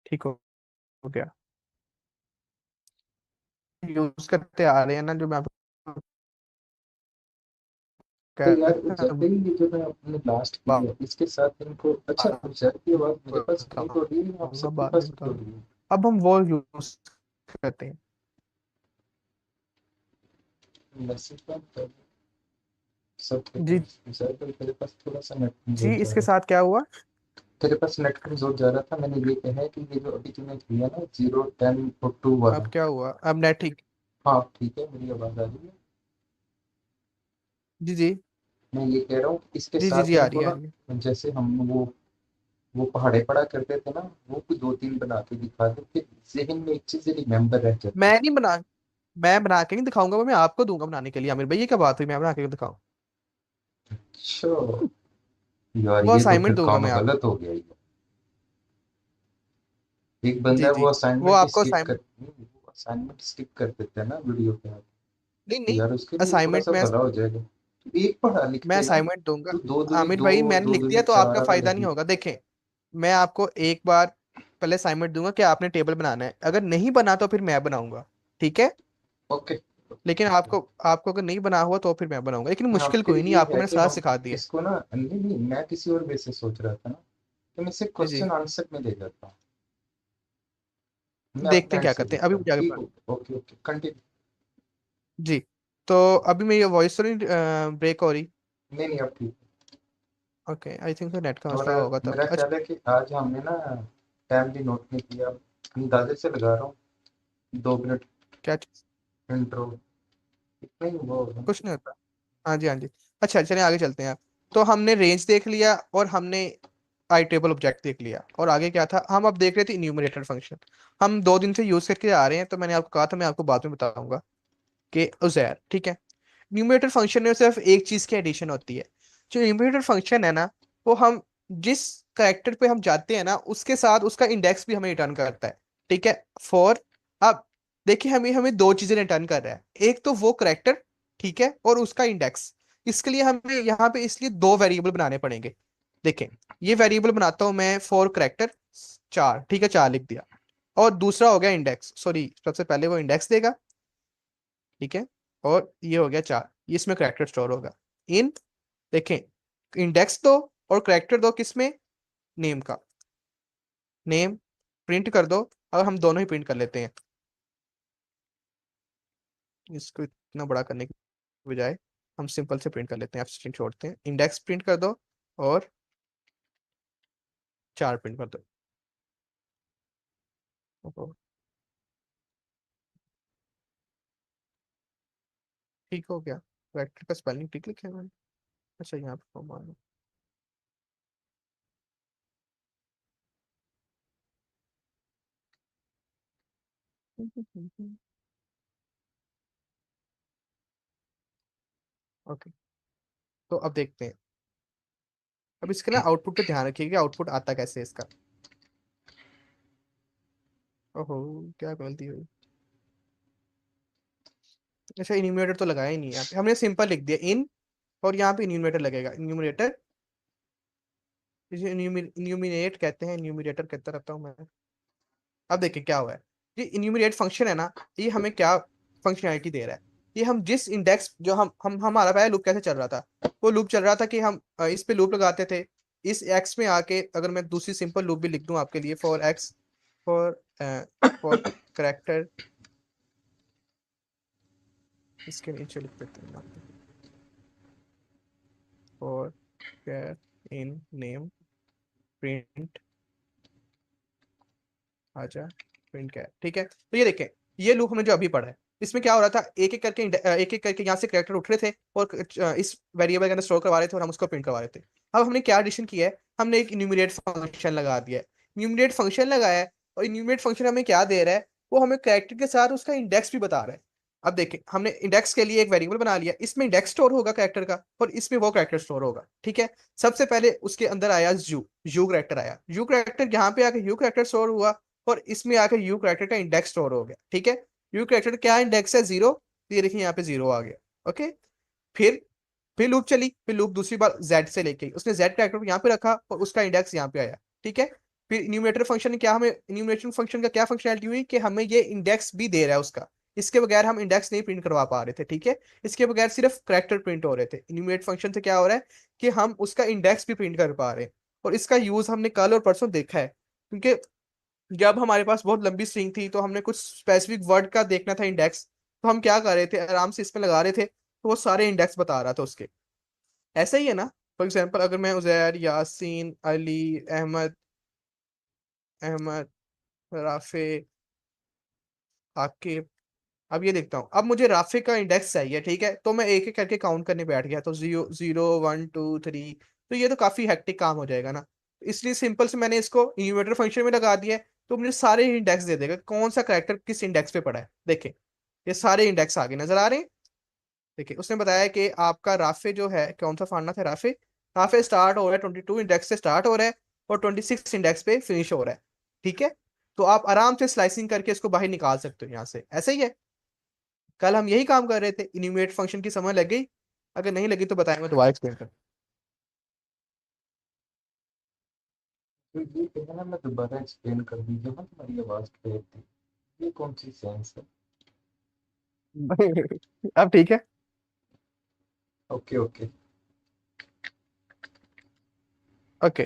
ठीक हो गया। यूज करते आ रहे हैं ना, जो मैं आपको तो कह यार रहा था उजैपिंग भी जो मैं अपने लास्ट की है इसके साथ इनको, अच्छा उजैप की आवाज मेरे पास क्लिक हो रही है या आप बताऊंगा, सबके बाद में पास भी हो बताऊंगा। रही है? अब हम वो यूज करते हैं। मैसेज बात कर सब ठीक है। जी उजैप तेरे पास थोड़ा सा नेट जी, कमजोर जा इसके रहा है। साथ क्या हुआ? तेरे पास नेट कमजोर जा रहा था, मैंने ये कहा है कि ये जो अभी तूने किया ना 0 10 और 2 अब वाला। क्या हुआ? अब नेट ठीक? हाँ ठीक है, मेरी आवाज आ रही है। जी जी मैं ये कह रहा हूँ कि इसके जी जी साथ जी, आ रही इनको है आ ना, रही है। जैसे हम वो पहाड़े पड़ा करते थे ना, वो कुछ 2 3 बना के दिखा दे कि जहन में एक चीज रिमेम्बर रह जाती। मैं नहीं बना मैं बना के नहीं दिखाऊंगा, वो मैं आपको दूंगा बनाने के लिए। आमिर भाई, ये क्या बात हुई, मैं बना के दिखाऊं? अच्छा यार, वो ये तो असाइनमेंट फिर दूंगा काम मैं आपको। गलत हो गया ये। एक बंदा जी है वो जी, वो असाइनमेंट आपको स्किप कर, असाइनमेंट। वो असाइनमेंट स्किप कर देता है ना वीडियो पे आके। नहीं तो नहीं, यार उसके लिए थोड़ा असाइनमेंट सा भला हो जाएगा। तो एक पढ़ा लिख मैं देगा। असाइनमेंट दूंगा। तो दो दूनी आमिर दो, भाई, मैंने दो लिख दिया दूनी तो आपका चार आ फायदा नहीं जाएगी। होगा। देखें, मैं आपको एक बार पहले असाइनमेंट दूंगा कि आपने टेबल बनाना है, अगर नहीं बना तो फिर मैं बनाऊंगा। ठीक है? ओके ओके लेकिन ठीक है। आपको आपको अगर नहीं बना हुआ तो फिर मैं बनाऊंगा, लेकिन हाँ मुश्किल फिर कोई नहीं, ये आपको है मैंने कि सारा हम सिखा दिया। इसको ना, नहीं नहीं मैं किसी और वे से सोच रहा था ना, कि मैं इसे जी जी, क्वेश्चन आंसर में ले जाता हूँ। मैं देखते अपने हैं एंड क्या से करते हैं, अभी देखता हूँ, मुझे आगे ठीक हो? Okay okay continue. जी। तो अभी मेरी वॉइस तो नहीं ब्रेक हो रही? नहीं नहीं अब ठीक ओके, आई थिंक तो नेट का है। और मसला होगा तब। मेरा अच्छा, ख्याल है कि आज हमने ना टाइम भी नोट नहीं किया। अंदाजे से लगा रहा हूँ 2 मिनट क्या चीज़? इंट्रो, इतना ही हुआ होगा। कुछ नहीं होता। हाँ जी हाँ जी। अच्छा, चलिए आगे चलते हैं। तो हमने रेंज देख लिया और हमने आई टेबल ऑब्जेक्ट देख लिया, और आगे क्या था? हम अब देख रहे थे इन्यूमरेटर फंक्शन। हम 2 दिन से यूज करके आ रहे हैं, तो मैंने आपको कहा था मैं आपको बाद में बताऊंगा कि उजैर। ठीक है? न्यूमरेटर फंक्शन में सिर्फ एक चीज की एडिशन होती है। जो न्यूमरेटर फंक्शन है ना, वो हम जिस करेक्टर पे हम जाते हैं ना, उसके साथ उसका इंडेक्स भी हमें रिटर्न करता है। ठीक है? फॉर, अब देखिए, हमें हमें दो चीजें रिटर्न कर रहा है। एक तो वो करेक्टर, ठीक है, और उसका इंडेक्स। इसके लिए हमें यहाँ पे इसलिए दो वेरिएबल बनाने पड़ेंगे। देखें, ये वेरिएबल बनाता हूं मैं फॉर करेक्टर 4। ठीक है, 4 लिख दिया। और दूसरा हो गया इंडेक्स, सॉरी, सबसे पहले वो इंडेक्स देगा। ठीक है? और ये हो गया 4, ये इसमें करेक्टर स्टोर होगा। इन, देखें, इंडेक्स दो और करेक्टर दो, किसमें? नेम का। नेम प्रिंट कर दो। अगर हम दोनों ही प्रिंट कर लेते हैं, इसको इतना बड़ा करने की बजाय हम सिंपल से प्रिंट कर लेते हैं, आप स्ट्रिंग छोड़ते हैं, इंडेक्स प्रिंट कर दो और 4 प्रिंट कर दो। ओहो, ठीक हो गया। करेक्टर का स्पेलिंग ठीक लिखा है मैंने। अच्छा, यहाँ पे कॉमा है। ओके, तो अब देखते हैं। अब इसके ना आउटपुट पे ध्यान रखिए कि आउटपुट आता कैसे है इसका। ओहो, क्या गलती हुई। अच्छा, इन्यूमरेटर तो लगाया ही नहीं है यहाँ पे, हमने सिंपल लिख दिया इन, और यहाँ पे इन्यूमरेटर लगेगा। इन्यूमरेटर, इसे इन्यूमिनेट कहते हैं, इन्यूमरेटर कहता रहता हूँ मैं। अब देखिए क्या हुआ है। ये इन्यूमरेट फंक्शन है ना, ये हमें क्या फंक्शनैलिटी दे रहा है? ये हम जिस इंडेक्स, जो हम हमारा पहले लूप कैसे चल रहा था? वो लूप चल रहा था कि हम इस पे लूप लगाते थे। इस एक्स में आके अगर मैं दूसरी सिंपल लूप भी लिख दूं आपके लिए, for x, for for character, इसके नीचे लिख देते हैं यहाँ पे, फॉर इन नेम प्रिंट, आजा प्रिंट क्या है। ठीक है? तो ये देखें, ये लूप हमने जो अभी पढ़ा है, इसमें क्या हो रहा था? एक एक करके यहाँ से कैरेक्टर उठ रहे थे और इस वेरिएबल के अंदर स्टोर करवा रहे थे और हम उसको प्रिंट करवा रहे थे। अब हमने क्या एडिशन किया है? हमने एक इन्यूमरेट फंक्शन लगा दिया है। इन्यूमरेट फंक्शन लगाया है, और इन्यूमरेट फंक्शन हमें क्या दे रहा है? वो हमें कैरेक्टर के साथ उसका इंडेक्स भी बता रहा है। अब देखें, हमने इंडेक्स के लिए एक वेरिएबल बना लिया, इसमें इंडेक्स स्टोर होगा कैरेक्टर का, और इसमें वो कैरेक्टर स्टोर होगा। ठीक है? सबसे पहले उसके अंदर आया यू, यू कैरेक्टर आया, यू कैरेक्टर यहाँ पे आके यू कैरेक्टर स्टोर हुआ, और इसमें आकर यू कैरेक्टर का इंडेक्स स्टोर हो गया। ठीक है? यू कैरेक्टर क्या इंडेक्स है? 0। तो ये देखिए यहाँ पे 0 आ गया। ओके, फिर फिर लूप चली, फिर लूप दूसरी बार जेड से लेके आई। उसने जेड कैरेक्टर को यहाँ पे रखा और उसका इंडेक्स यहाँ पे आया। ठीक है? फिर इन्यूमरेटर फंक्शन क्या, हमें इन्यूमरेशन फंक्शन का क्या फंक्शनैलिटी हुई कि हमें ये इंडेक्स भी दे रहा है उसका, इसके बगैर हम इंडेक्स नहीं प्रिंट करवा पा रहे थे, ठीक है। इसके बगैर सिर्फ कैरेक्टर प्रिंट हो रहे थे। इन्यूमरेट फंक्शन से क्या हो रहा है कि हम उसका इंडेक्स भी प्रिंट कर पा रहे हैं। और इसका यूज हमने कल और परसों देखा है, क्योंकि जब हमारे पास बहुत लंबी स्ट्रिंग थी तो हमने कुछ स्पेसिफिक वर्ड का देखना था इंडेक्स, तो हम क्या कर रहे थे, आराम से इसमें लगा रहे थे, तो वो सारे इंडेक्स बता रहा था उसके। ऐसा ही है ना। फॉर एग्जाम्पल अगर मैं उजैर, यासीन, अली, अहमद, अहमद, राफे, आकिब, अब ये देखता हूँ, अब मुझे राफे का इंडेक्स चाहिए, ठीक है, तो मैं एक एक करके काउंट करने बैठ गया, तो 0 0 1 2 3, तो ये तो काफी हेक्टिक काम हो जाएगा ना। इसलिए सिंपल से मैंने इसको इन्यूमरेटर फंक्शन में लगा दिया है, तो मुझे सारे इंडेक्स दे देगा कौन सा करेक्टर किस इंडेक्स पे पड़ा है। देखें, ये सारे इंडेक्स आगे नजर आ रहे हैं। देखिए उसने बताया कि आपका राफे जो है, कौन सा फाड़ना था, राफे, राफे स्टार्ट हो रहा है 22 इंडेक्स से स्टार्ट हो रहा है और 26 इंडेक्स पे फिनिश हो रहा है, ठीक है। तो आप आराम से स्लाइसिंग करके इसको बाहर निकाल सकते हो यहाँ से, ऐसे ही है। कल हम यही काम कर रहे थे, इन्यूमरेट फंक्शन की समझ लग गई? अगर नहीं लगी तो बताएं, मैं दोबारा एक्सप्लेन कर। तो ये कहना मैं दोबारा एक्सप्लेन कर दीजिए ना, तुम्हारी आवाज क्लियर थी। ये कौन सी सेंस है? अब ठीक है। Okay okay. ओके,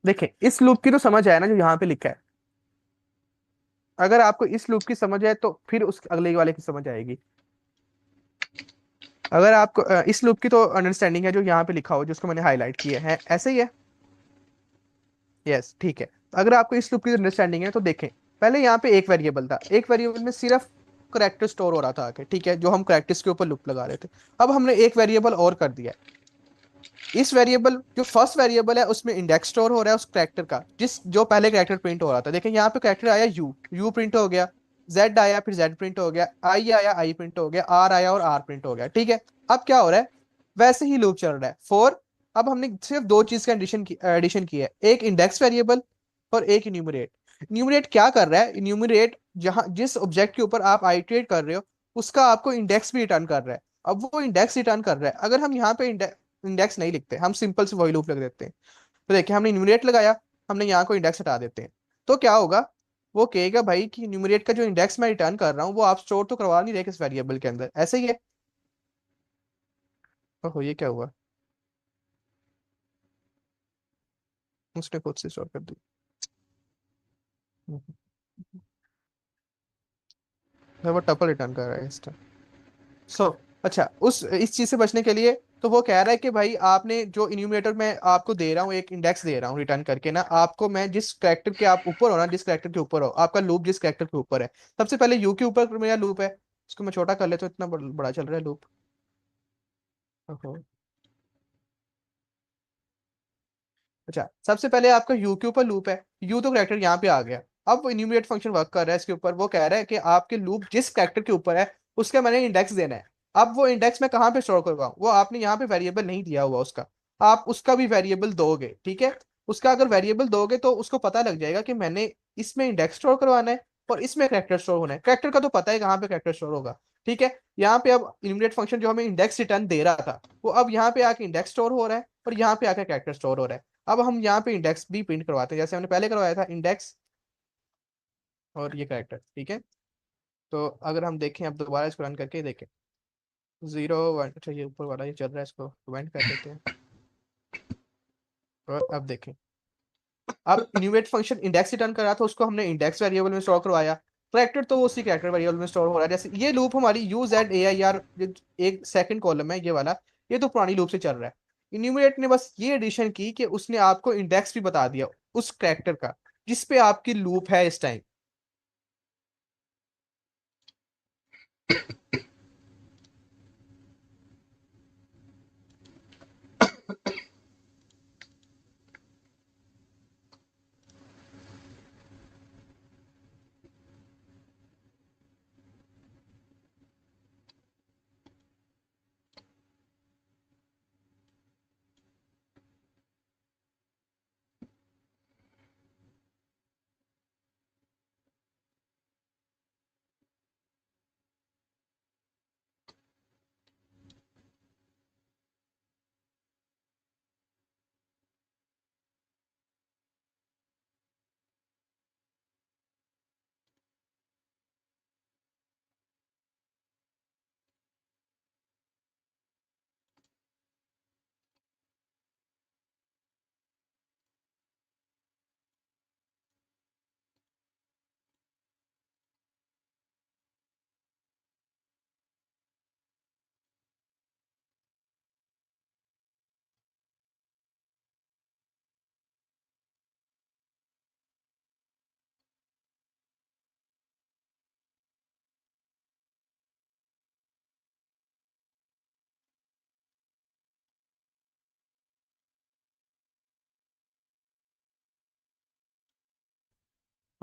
देखें इस लूप की तो समझ आया ना जो यहाँ पे लिखा है। अगर आपको इस लूप की समझ आए तो फिर उस अगले वाले की समझ आएगी। अगर आपको इस लूप की तो अंडरस्टैंडिंग है जो यहाँ पे लिखा हो, जिसको मैंने हाईलाइट किया है, ऐसे ही है। यस, ठीक है। तो अगर आपको इस लूप की अंडरस्टैंडिंग है तो देखें, पहले यहाँ पे एक वेरिएबल था, एक वेरिएबल में सिर्फ करेक्टर स्टोर हो रहा था आके, ठीक है, जो हम करेक्टर्स के ऊपर लूप लगा रहे थे। अब हमने एक वेरिएबल और कर दिया है। इस वेरिएबल, जो फर्स्ट वेरिएबल है, उसमें इंडेक्स स्टोर हो रहा है उस करेक्टर का, जिस जो पहले करेक्टर प्रिंट हो रहा था। देखें यहाँ पे करेक्टर आया यू, यू प्रिंट हो गया, जेड आया, फिर जेड प्रिंट हो गया, आई आया, आई प्रिंट हो गया, आर आया और आर प्रिंट हो गया, ठीक है। अब क्या हो रहा है, वैसे ही लूप चल रहा है फोर। अब हमने सिर्फ दो चीज का एडिशन की है, एक इंडेक्स वेरिएबल और एक इन्यूमरेट। इन्यूमरेट क्या कर रहा है, इन्यूमरेट जहां जिस ऑब्जेक्ट के ऊपर आप आइटरेट कर रहे हो उसका आपको इंडेक्स भी रिटर्न कर रहा है। अब वो इंडेक्स रिटर्न कर रहा है, अगर हम यहाँ पे इंडेक्स नहीं लिखते, हम सिंपल से वही लूप लग देते हैं, तो देखिए हमने न्यूमरेट लगाया, हमने यहाँ को इंडेक्स हटा देते हैं, तो क्या होगा, वो कहेगा भाई कि न्यूमरेट का जो इंडेक्स मैं रिटर्न कर रहा हूँ वो आप स्टोर तो करवा नहीं रहे किस वेरिएबल के अंदर, ऐसे ही है। ओहो, ये क्या हुआ, उसने खुद से स्टोर कर दी। वो टपल रिटर्न कर रहा है इस टाइम। सो अच्छा, उस इस चीज से बचने के लिए तो वो कह रहा है कि भाई आपने जो इन्यूमरेटर मैं आपको दे रहा हूँ, एक इंडेक्स दे रहा हूँ रिटर्न करके ना, आपको मैं जिस करेक्टर के आप ऊपर हो ना, जिस करेक्टर के ऊपर हो, आपका लूप जिस करेक्टर के ऊपर है, सबसे पहले यू के ऊपर मेरा लूप है, इसको मैं छोटा कर लेता हूँ, इतना बड़ा चल रहा है लूप। ओहो। अच्छा, सबसे पहले आपका यू के ऊपर लूप है, यू तो करेक्टर यहाँ पे आ गया। अब वो इन्यूमरेट फंक्शन वर्क कर रहा है इसके ऊपर, वो कह रहा है कि आपके लूप जिस करेक्टर के ऊपर है उसका मैंने इंडेक्स देना है। अब वो इंडेक्स मैं कहाँ पे स्टोर करूंगा, वो आपने यहाँ पे वेरिएबल नहीं दिया हुआ उसका, आप उसका भी वेरिएबल दोगे, ठीक है। उसका अगर वेरिएबल दोगे तो उसको पता लग जाएगा कि मैंने इसमें इंडेक्स स्टोर करवाना है और इसमें करेक्टर स्टोर होना है। करेक्टर का तो पता है कहाँ पे करेक्टर स्टोर होगा, ठीक है। यहाँ पे अब इन्यूमरेट फंक्शन जो हमें इंडेक्स रिटर्न दे रहा था, वो अब यहाँ पे आके इंडेक्स स्टोर हो रहा है और यहाँ पे आके करेक्टर स्टोर हो रहा है। अब हम यहाँ पे इंडेक्स भी प्रिंट करवाते हैं, जैसे हमने पहले करवाया था, इंडेक्स और ये कैरेक्टर, ठीक है। तो अगर हम देखें, अब दोबारा इसको रन करके देखें, 0 1, अच्छा ये ऊपर वाला ये चल रहा है, इसको कमेंट कर देते हैं। और अब देखें, अब इन्यूमरेट फंक्शन इंडेक्स रिटर्न कर रहा था, उसको हमने इंडेक्स वेरिएबल में स्टोर करवाया। कैरेक्टर तो वो उसी कैरेक्टर वेरिएबल में स्टोर हो रहा है। जैसे ये लूप हमारी यूज एड ए आई आर, एक सेकंड कॉलम है ये वाला, ये तो पुरानी लूप से चल रहा है। इन्यूमरेट ने बस ये एडिशन की कि उसने आपको इंडेक्स भी बता दिया उस कैरेक्टर का जिसपे आपकी लूप है इस टाइम।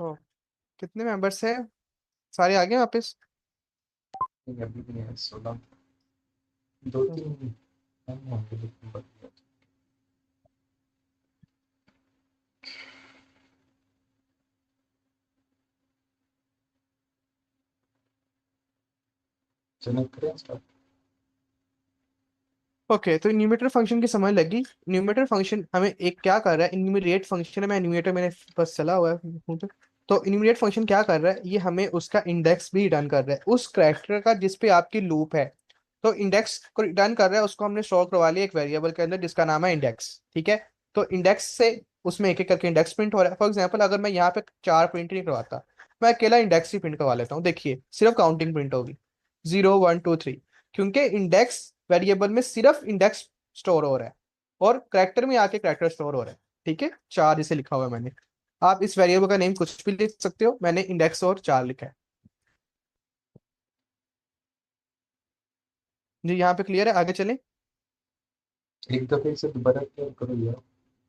तो कितने मेंबर्स हैं, सारे आ गए वापस? नहीं, अभी भी है 16, दो हम्म, तीन हम होंगे लेकिन बढ़िया। चलो करें स्टार्ट। ओके, तो न्यूमरेटर फंक्शन की समझ लगी। न्यूमरेटर फंक्शन हमें एक क्या कर रहा है, इन्यूमरेट फंक्शन है, मैं न्यूमरेटर मेरे पास चला हुआ है मुंह पे। तो इन्यूमरेट फंक्शन क्या कर रहा है, ये हमें उसका इंडेक्स भी रिटर्न कर रहा है, उस कैरेक्टर का जिस पे आपकी लूप है। तो इंडेक्स को रिटर्न कर रहा है, उसको हमने स्टोर करवा लिया एक वेरिएबल के अंदर जिसका नाम है इंडेक्स, ठीक है। तो इंडेक्स से उसमें एक एक करके इंडेक्स प्रिंट हो रहा है। फॉर एग्जाम्पल अगर मैं यहाँ पे चार प्रिंट नहीं करवाता, मैं अकेला इंडेक्स ही प्रिंट करवा लेता हूँ, देखिए सिर्फ काउंटिंग प्रिंट होगी, 0 1 2 3। क्योंकि इंडेक्स वेरिएबल में सिर्फ इंडेक्स स्टोर हो रहा है, और करेक्टर में आके करेक्टर स्टोर हो रहा है। ठीक है, चार जैसे लिखा हुआ है मैंने। आप इस वेरिएबल का नेम कुछ भी लिख सकते हो, मैंने इंडेक्स और चार लिखा है। जी यहाँ पे क्लियर है, आगे चलें। एक दफे से दोबारा क्या करो यार,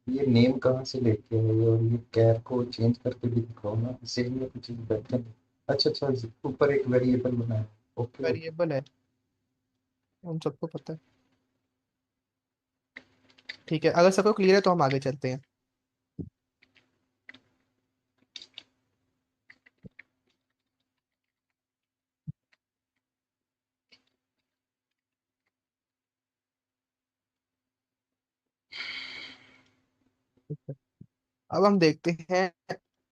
ये नेम कहाँ से लेके आए और ये कैर को चेंज करके भी दिखाओ ना, इससे भी कुछ बेहतर नहीं। अच्छा अच्छा, ऊपर एक वेरिएबल बनाया। Okay okay. वेरिएबल है, हम सबको पता है। ठीक है, अगर सबको क्लियर है तो हम आगे चलते हैं। अब हम देखते हैं